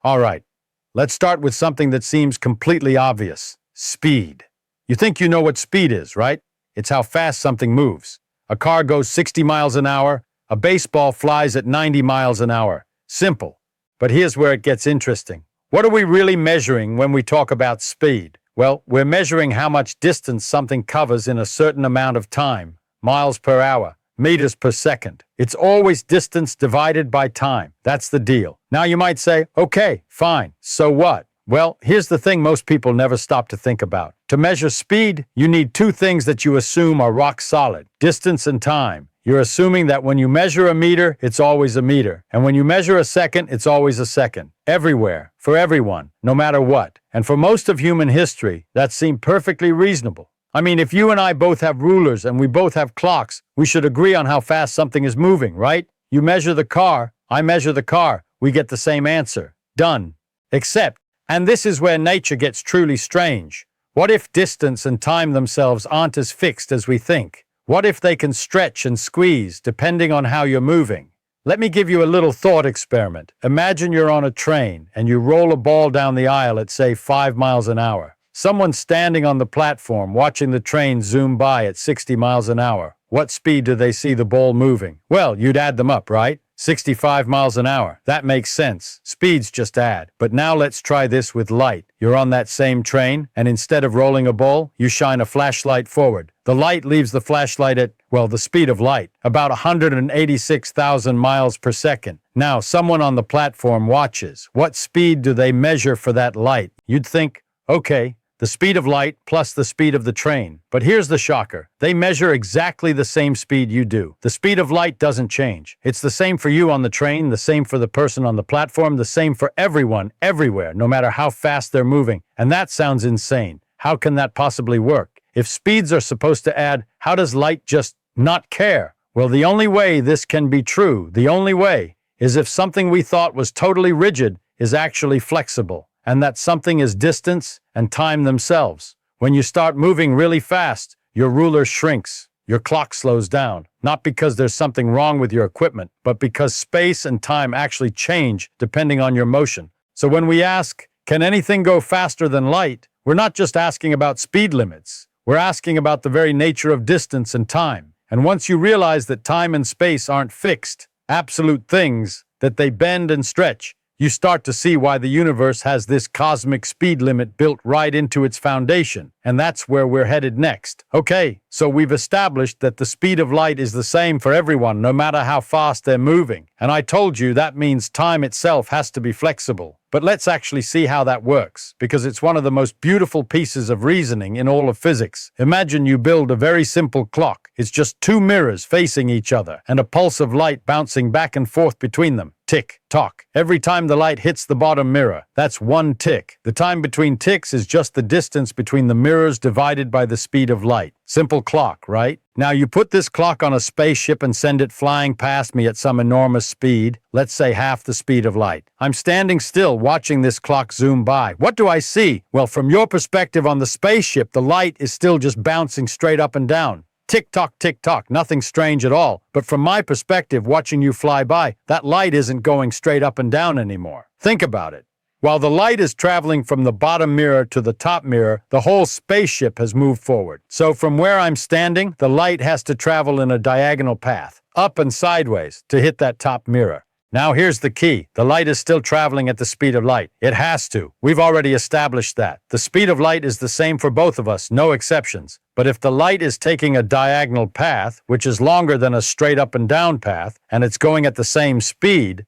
All right, let's start with something that seems completely obvious: speed. You think you know what speed is, right? It's how fast something moves. A car goes 60 miles an hour, a baseball flies at 90 miles an hour. Simple. But here's where it gets interesting. What are we really measuring when we talk about speed? Well, we're measuring how much distance something covers in a certain amount of time, miles per hour, meters per second. It's always distance divided by time. That's the deal. Now you might say, okay, fine, so what? Well, here's the thing most people never stop to think about. To measure speed, you need two things that you assume are rock solid: distance and time. You're assuming that when you measure a meter, it's always a meter. And when you measure a second, it's always a second. Everywhere, for everyone, no matter what. And for most of human history, that seemed perfectly reasonable. I mean, if you and I both have rulers and we both have clocks, we should agree on how fast something is moving, right? You measure the car, I measure the car, we get the same answer. Done. Except, and this is where nature gets truly strange, what if distance and time themselves aren't as fixed as we think? What if they can stretch and squeeze depending on how you're moving? Let me give you a little thought experiment. Imagine you're on a train and you roll a ball down the aisle at, say, 5 miles an hour. Someone's standing on the platform watching the train zoom by at 60 miles an hour. What speed do they see the ball moving? Well, you'd add them up, right? 65 miles an hour. That makes sense. Speeds just add. But now let's try this with light. You're on that same train, and instead of rolling a ball, you shine a flashlight forward. The light leaves the flashlight at, well, the speed of light, about 186,000 miles per second. Now, someone on the platform watches. What speed do they measure for that light? You'd think, okay, the speed of light plus the speed of the train. But here's the shocker. They measure exactly the same speed you do. The speed of light doesn't change. It's the same for you on the train, the same for the person on the platform, the same for everyone, everywhere, no matter how fast they're moving. And that sounds insane. How can that possibly work? If speeds are supposed to add, how does light just not care? Well, the only way this can be true, the only way, is if something we thought was totally rigid is actually flexible. And that something is distance and time themselves. When you start moving really fast, your ruler shrinks, your clock slows down, not because there's something wrong with your equipment, but because space and time actually change depending on your motion. So when we ask, can anything go faster than light, we're not just asking about speed limits. We're asking about the very nature of distance and time. And once you realize that time and space aren't fixed, absolute things, that they bend and stretch, you start to see why the universe has this cosmic speed limit built right into its foundation. And that's where we're headed next. Okay, so we've established that the speed of light is the same for everyone, no matter how fast they're moving. And I told you that means time itself has to be flexible. But let's actually see how that works, because it's one of the most beautiful pieces of reasoning in all of physics. Imagine you build a very simple clock. It's just two mirrors facing each other, and a pulse of light bouncing back and forth between them. Tick, tock. Every time the light hits the bottom mirror, that's one tick. The time between ticks is just the distance between the mirrors divided by the speed of light. Simple clock, right? Now you put this clock on a spaceship and send it flying past me at some enormous speed, let's say half the speed of light. I'm standing still watching this clock zoom by. What do I see? Well, from your perspective on the spaceship, the light is still just bouncing straight up and down. Tick-tock, nothing strange at all. But from my perspective, watching you fly by, that light isn't going straight up and down anymore. Think about it. While the light is traveling from the bottom mirror to the top mirror, the whole spaceship has moved forward. So from where I'm standing, the light has to travel in a diagonal path, up and sideways, to hit that top mirror. Now here's the key. The light is still traveling at the speed of light. It has to. We've already established that. The speed of light is the same for both of us, no exceptions. But if the light is taking a diagonal path, which is longer than a straight up and down path, and it's going at the same speed,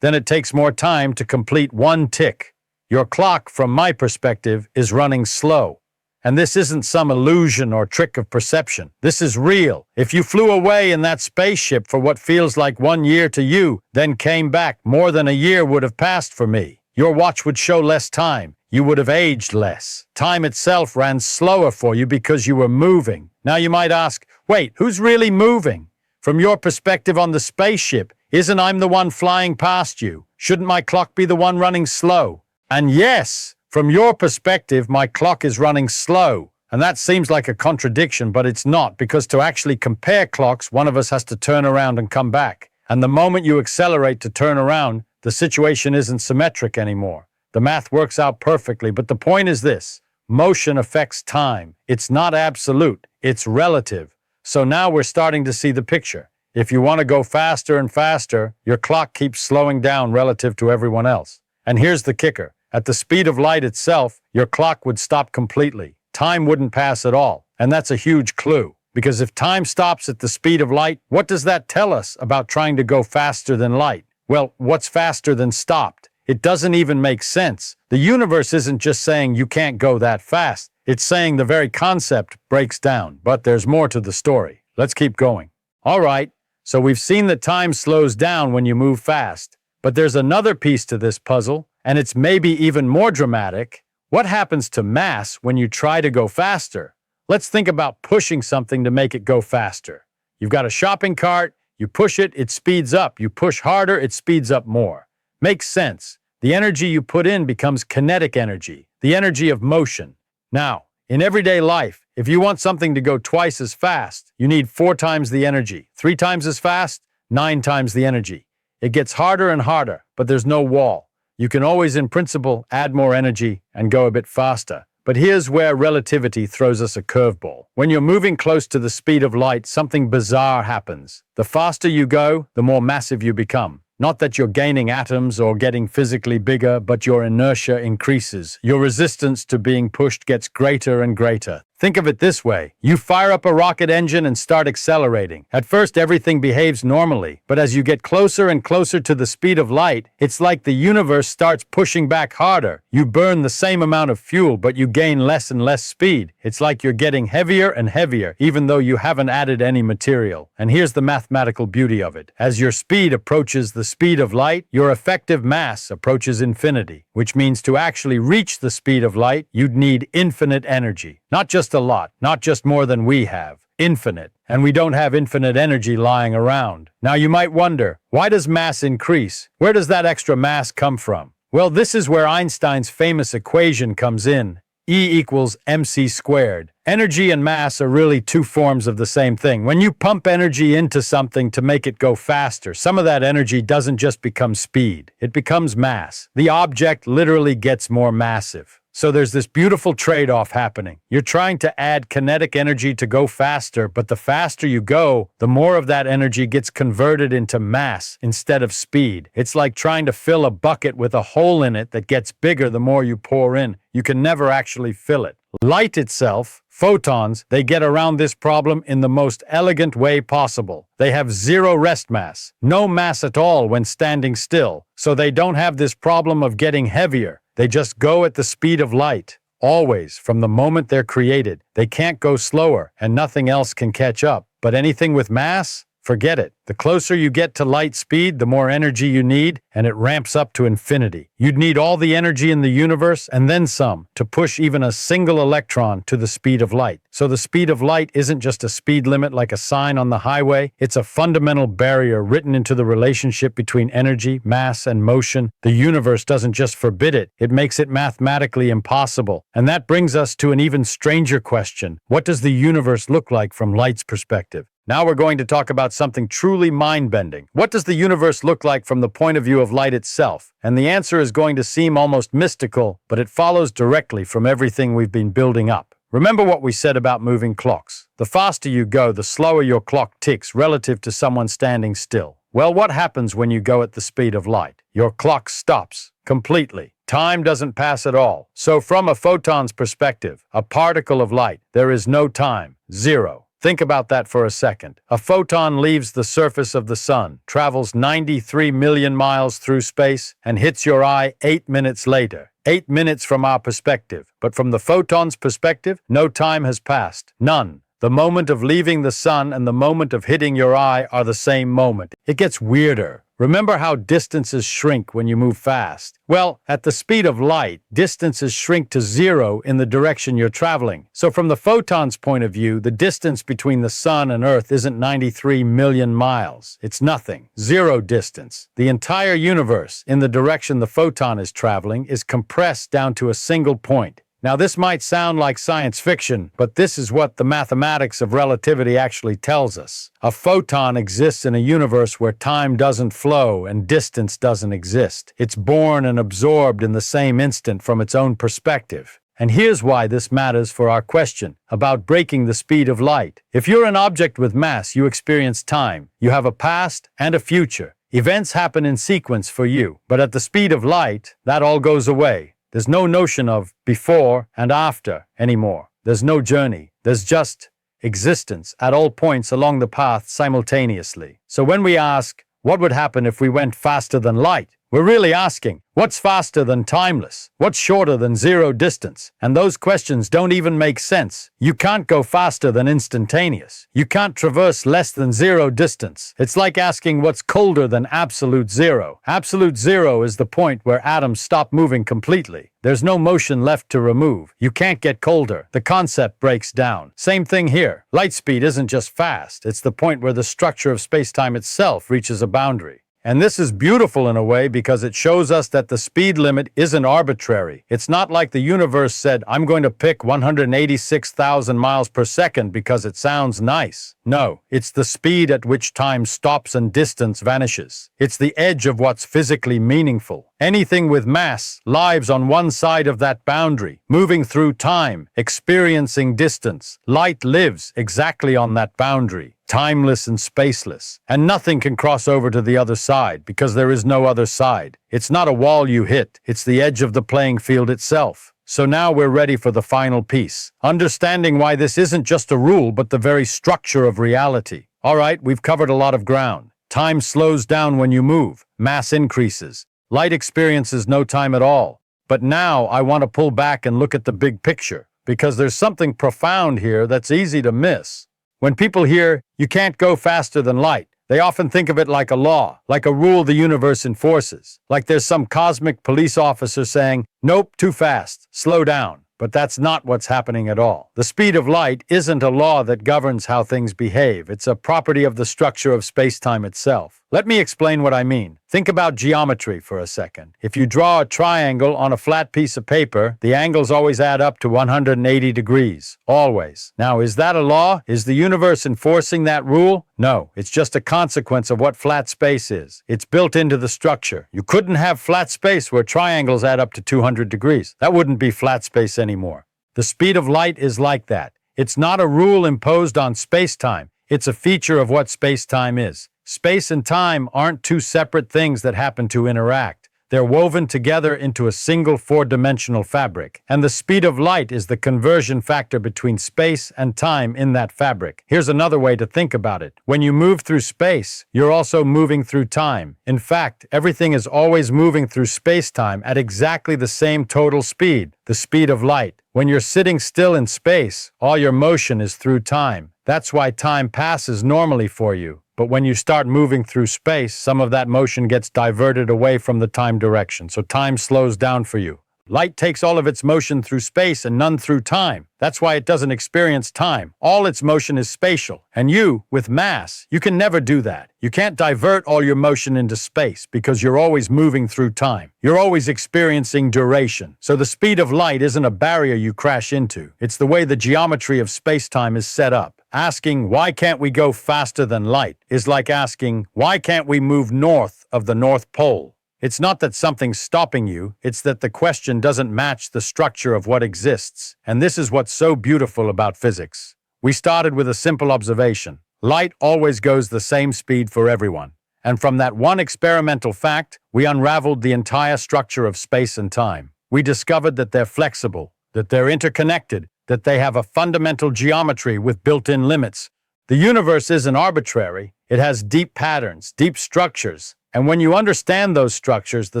then it takes more time to complete one tick. Your clock, from my perspective, is running slow. And this isn't some illusion or trick of perception. This is real. If you flew away in that spaceship for what feels like 1 year to you, then came back, more than a year would have passed for me. Your watch would show less time. You would have aged less. Time itself ran slower for you because you were moving. Now you might ask, wait, who's really moving? From your perspective on the spaceship, isn't I the one flying past you? Shouldn't my clock be the one running slow? And yes, from your perspective, my clock is running slow. And that seems like a contradiction, but it's not, because to actually compare clocks, one of us has to turn around and come back. And the moment you accelerate to turn around, the The situation isn't symmetric anymore. The math works out perfectly, but the point is this: motion affects time. It's not absolute, it's relative. So now we're starting to see the picture. If you want to go faster and faster, your clock keeps slowing down relative to everyone else. And here's the kicker. At the speed of light itself, your clock would stop completely. Time wouldn't pass at all. And that's a huge clue. Because if time stops at the speed of light, what does that tell us about trying to go faster than light? Well, what's faster than stopped? It doesn't even make sense. The universe isn't just saying you can't go that fast. It's saying the very concept breaks down. But there's more to the story. Let's keep going. All right, so we've seen that time slows down when you move fast. But there's another piece to this puzzle, and it's maybe even more dramatic. What happens to mass when you try to go faster? Let's think about pushing something to make it go faster. You've got a shopping cart, you push it, it speeds up. You push harder, it speeds up more. Makes sense. The energy you put in becomes kinetic energy, the energy of motion. Now, in everyday life, if you want something to go twice as fast, you need 4 times the energy. 3 times as fast, 9 times the energy. It gets harder and harder, but there's no wall. You can always, in principle, add more energy and go a bit faster. But here's where relativity throws us a curveball. When you're moving close to the speed of light, something bizarre happens. The faster you go, the more massive you become. Not that you're gaining atoms or getting physically bigger, but your inertia increases. Your resistance to being pushed gets greater and greater. Think of it this way. You fire up a rocket engine and start accelerating. At first, everything behaves normally, but as you get closer and closer to the speed of light, it's like the universe starts pushing back harder. You burn the same amount of fuel, but you gain less and less speed. It's like you're getting heavier and heavier, even though you haven't added any material. And here's the mathematical beauty of it. As your speed approaches the speed of light, your effective mass approaches infinity, which means to actually reach the speed of light, you'd need infinite energy. Not just a lot, not just more than we have. Infinite. And we don't have infinite energy lying around. Now you might wonder, why does mass increase? Where does that extra mass come from? Well, this is where Einstein's famous equation comes in. E equals mc squared. Energy and mass are really 2 forms of the same thing. When you pump energy into something to make it go faster, some of that energy doesn't just become speed. It becomes mass. The object literally gets more massive. So there's this beautiful trade-off happening. You're trying to add kinetic energy to go faster, but the faster you go, the more of that energy gets converted into mass instead of speed. It's like trying to fill a bucket with a hole in it that gets bigger the more you pour in. You can never actually fill it. Light itself, photons, they get around this problem in the most elegant way possible. They have 0 rest mass, no mass at all when standing still, so they don't have this problem of getting heavier. They just go at the speed of light, always, from the moment they're created. They can't go slower, and nothing else can catch up. But anything with mass? Forget it. The closer you get to light speed, the more energy you need, and it ramps up to infinity. You'd need all the energy in the universe, and then some, to push even a single electron to the speed of light. So the speed of light isn't just a speed limit like a sign on the highway. It's a fundamental barrier written into the relationship between energy, mass, and motion. The universe doesn't just forbid it, it makes it mathematically impossible. And that brings us to an even stranger question. What does the universe look like from light's perspective? Now we're going to talk about something truly mind-bending. What does the universe look like from the point of view of light itself? And the answer is going to seem almost mystical, but it follows directly from everything we've been building up. Remember what we said about moving clocks. The faster you go, the slower your clock ticks relative to someone standing still. Well, what happens when you go at the speed of light? Your clock stops completely. Time doesn't pass at all. So from a photon's perspective, a particle of light, there is no time, 0. Think about that for a second. A photon leaves the surface of the sun, travels 93 million miles through space, and hits your eye 8 minutes later. 8 minutes from our perspective. But from the photon's perspective, no time has passed. None. The moment of leaving the sun and the moment of hitting your eye are the same moment. It gets weirder. Remember how distances shrink when you move fast? Well, at the speed of light, distances shrink to 0 in the direction you're traveling. So from the photon's point of view, the distance between the sun and Earth isn't 93 million miles. It's nothing. 0 distance. The entire universe, in the direction the photon is traveling, is compressed down to a single point. Now, this might sound like science fiction, but this is what the mathematics of relativity actually tells us. A photon exists in a universe where time doesn't flow and distance doesn't exist. It's born and absorbed in the same instant from its own perspective. And here's why this matters for our question about breaking the speed of light. If you're an object with mass, you experience time. You have a past and a future. Events happen in sequence for you, but at the speed of light, that all goes away. There's no notion of before and after anymore. There's no journey. There's just existence at all points along the path simultaneously. So when we ask, what would happen if we went faster than light? We're really asking, what's faster than timeless? What's shorter than zero distance? And those questions don't even make sense. You can't go faster than instantaneous. You can't traverse less than zero distance. It's like asking what's colder than absolute zero. Absolute zero is the point where atoms stop moving completely. There's no motion left to remove. You can't get colder. The concept breaks down. Same thing here. Light speed isn't just fast. It's the point where the structure of space-time itself reaches a boundary. And this is beautiful in a way because it shows us that the speed limit isn't arbitrary. It's not like the universe said, I'm going to pick 186,000 miles per second because it sounds nice. No, it's the speed at which time stops and distance vanishes. It's the edge of what's physically meaningful. Anything with mass lives on one side of that boundary, moving through time, experiencing distance. Light lives exactly on that boundary, timeless and spaceless, and nothing can cross over to the other side because there is no other side. It's not a wall you hit, it's the edge of the playing field itself. So now we're ready for the final piece, understanding why this isn't just a rule but the very structure of reality. All right, we've covered a lot of ground. Time slows down when you move, mass increases. Light experiences no time at all. But now I want to pull back and look at the big picture, because there's something profound here that's easy to miss. When people hear, you can't go faster than light, they often think of it like a law, like a rule the universe enforces, like there's some cosmic police officer saying, nope, too fast, slow down. But that's not what's happening at all. The speed of light isn't a law that governs how things behave. It's a property of the structure of space-time itself. Let me explain what I mean. Think about geometry for a second. If you draw a triangle on a flat piece of paper, the angles always add up to 180 degrees. Always. Now, is that a law? Is the universe enforcing that rule? No, it's just a consequence of what flat space is. It's built into the structure. You couldn't have flat space where triangles add up to 200 degrees. That wouldn't be flat space anymore. The speed of light is like that. It's not a rule imposed on space-time. It's a feature of what space-time is. Space and time aren't two separate things that happen to interact. They're woven together into a single four-dimensional fabric, and the speed of light is the conversion factor between space and time in that fabric. Here's another way to think about it. When you move through space, you're also moving through time. In fact, everything is always moving through space-time at exactly the same total speed, the speed of light. When you're sitting still in space, all your motion is through time. That's why time passes normally for you. But when you start moving through space, some of that motion gets diverted away from the time direction, so time slows down for you. Light takes all of its motion through space and none through time. That's why it doesn't experience time. All its motion is spatial. And you, with mass, you can never do that. You can't divert all your motion into space because you're always moving through time. You're always experiencing duration. So the speed of light isn't a barrier you crash into. It's the way the geometry of space-time is set up. Asking, why can't we go faster than light, is like asking, why can't we move north of the North Pole? It's not that something's stopping you, it's that the question doesn't match the structure of what exists. And this is what's so beautiful about physics. We started with a simple observation. Light always goes the same speed for everyone. And from that one experimental fact, we unraveled the entire structure of space and time. We discovered that they're flexible, that they're interconnected, that they have a fundamental geometry with built-in limits. The universe isn't arbitrary. It has deep patterns, deep structures. And when you understand those structures, the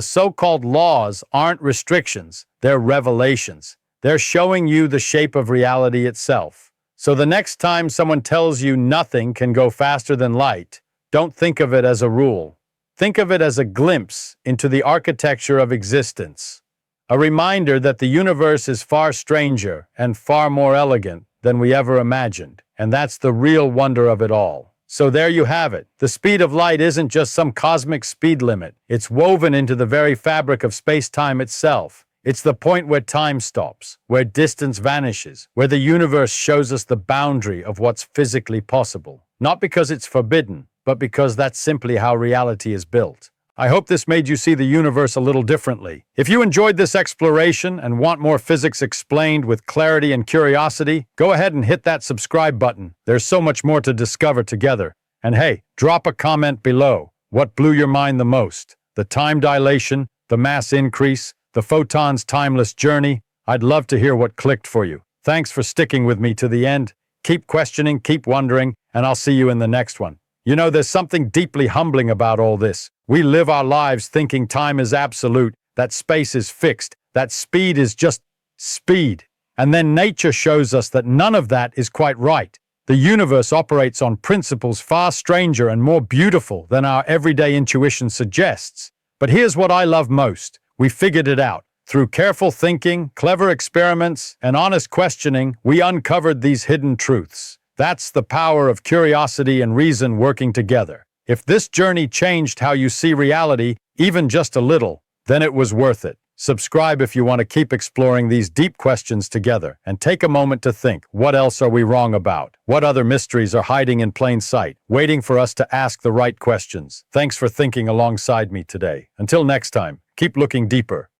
so-called laws aren't restrictions, they're revelations. They're showing you the shape of reality itself. So the next time someone tells you nothing can go faster than light, don't think of it as a rule. Think of it as a glimpse into the architecture of existence. A reminder that the universe is far stranger and far more elegant than we ever imagined. And that's the real wonder of it all. So there you have it. The speed of light isn't just some cosmic speed limit. It's woven into the very fabric of space-time itself. It's the point where time stops, where distance vanishes, where the universe shows us the boundary of what's physically possible. Not because it's forbidden, but because that's simply how reality is built. I hope this made you see the universe a little differently. If you enjoyed this exploration and want more physics explained with clarity and curiosity, go ahead and hit that subscribe button. There's so much more to discover together. And hey, drop a comment below. What blew your mind the most? The time dilation, the mass increase, the photons' timeless journey? I'd love to hear what clicked for you. Thanks for sticking with me to the end. Keep questioning, keep wondering, and I'll see you in the next one. You know, there's something deeply humbling about all this. We live our lives thinking time is absolute, that space is fixed, that speed is just speed. And then nature shows us that none of that is quite right. The universe operates on principles far stranger and more beautiful than our everyday intuition suggests. But here's what I love most. We figured it out. Through careful thinking, clever experiments, and honest questioning, we uncovered these hidden truths. That's the power of curiosity and reason working together. If this journey changed how you see reality, even just a little, then it was worth it. Subscribe if you want to keep exploring these deep questions together, and take a moment to think, what else are we wrong about? What other mysteries are hiding in plain sight, waiting for us to ask the right questions? Thanks for thinking alongside me today. Until next time, keep looking deeper.